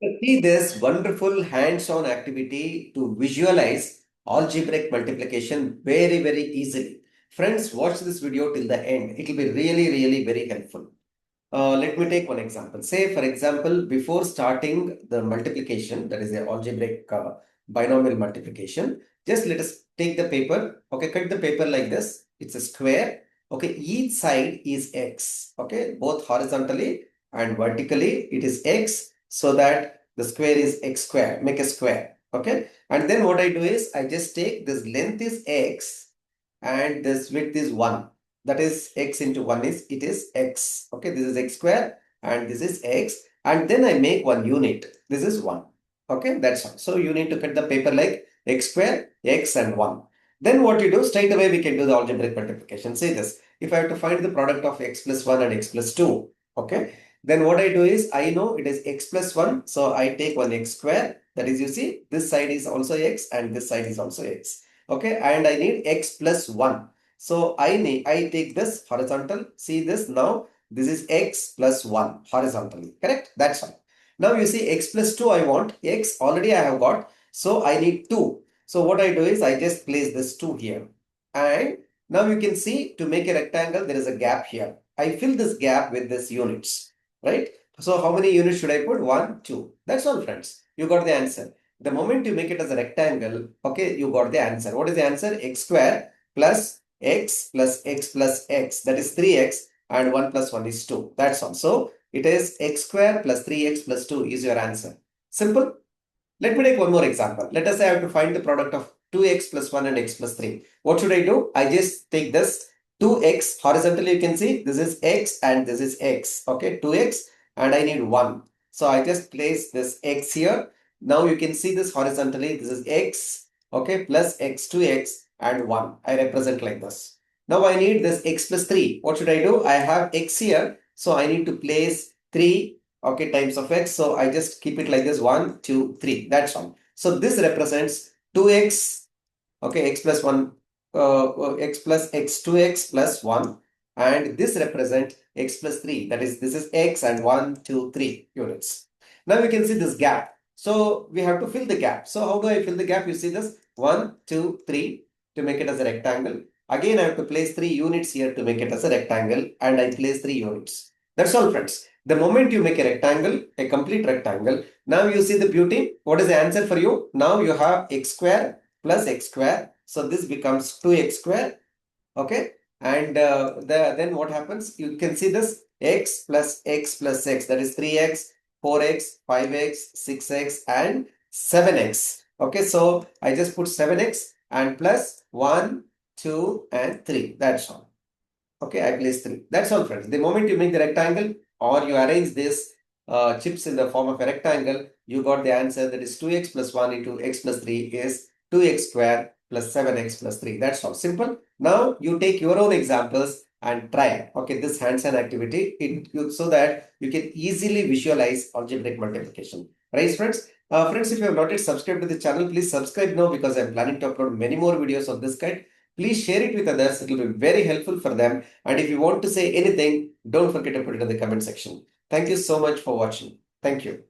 See this wonderful hands-on activity to visualize algebraic multiplication very, very easily. Friends, watch this video till the end. It will be really, really very helpful. Let me take one example. Say, for example, before starting the multiplication, that is the algebraic binomial multiplication, just let us take the paper. Okay, cut the paper like this. It's a square. Okay, each side is x. Okay, both horizontally and vertically, it is x, so that the square is x square. Make a square. Okay, and then what I do is I just take this length is x and this width is 1. That is x into 1 is, it is x. Okay, this is x square and this is x. And then I make one unit. This is 1. Okay, that's all. So you need to cut the paper like x square, x and 1. Then what you do, straight away we can do the algebraic multiplication. See this. If I have to find the product of x plus 1 and x plus 2, okay, then what I do is I know it is x plus 1. So I take one x square. That is, you see, this side is also x and this side is also x. Okay, and I need x plus 1. So I take this horizontal. See this now. This is x plus 1 horizontally. Correct? That's all. Now you see x plus 2 I want. X already I have got. So I need 2. So what I do is I just place this 2 here. And now you can see to make a rectangle there is a gap here. I fill this gap with this units. Right? So how many units should I put? 1, 2. That's all, friends. You got the answer. The moment you make it as a rectangle, okay, you got the answer. What is the answer? X square plus x plus x plus x, that is 3x, and 1 plus 1 is 2. That's all. So it is x square plus 3x plus 2 is your answer. Simple. Let me take one more example. Let us say I have to find the product of 2x plus 1 and x plus 3. What should I do? I just take this 2x horizontally, you can see this is x and this is x. Okay, 2x and I need 1. So I just place this x here. Now you can see this horizontally, this is x, okay, plus x, 2x and 1. I represent like this. Now I need this x plus 3. What should I do? I have x here. So I need to place 3, okay, times of x. So I just keep it like this, 1, 2, 3. That's all. So this represents 2x, okay, x plus 1, x plus x, 2x plus 1. And this represent x plus 3. That is, this is x and 1, 2, 3 units. Now we can see this gap. So we have to fill the gap. So how do I fill the gap? You see this 1, 2, 3 to make it as a rectangle. Again, I have to place 3 units here to make it as a rectangle, and I place 3 units. That's all, friends. The moment you make a rectangle, a complete rectangle, now you see the beauty. What is the answer for you? Now you have x square plus x square. So this becomes 2x square. Okay. And then what happens? You can see this x plus x plus x. That is 3x, 4x, 5x, 6x, and 7x. Okay. So I just put 7x and plus 1, 2, and 3. That's all. Okay. I place 3. That's all, friends. The moment you make the rectangle or you arrange this chips in the form of a rectangle, you got the answer. That is 2x plus 1 into x plus 3 is 2x square plus 7x plus 3. That's all. Simple. Now you take your own examples and try, okay, this hands-on activity so that you can easily visualize algebraic multiplication. Right, friends? Friends, if you have not yet subscribed to the channel, please subscribe now, because I'm planning to upload many more videos of this kind. Please share it with others. It will be very helpful for them. And if you want to say anything, don't forget to put it in the comment section. Thank you so much for watching. Thank you.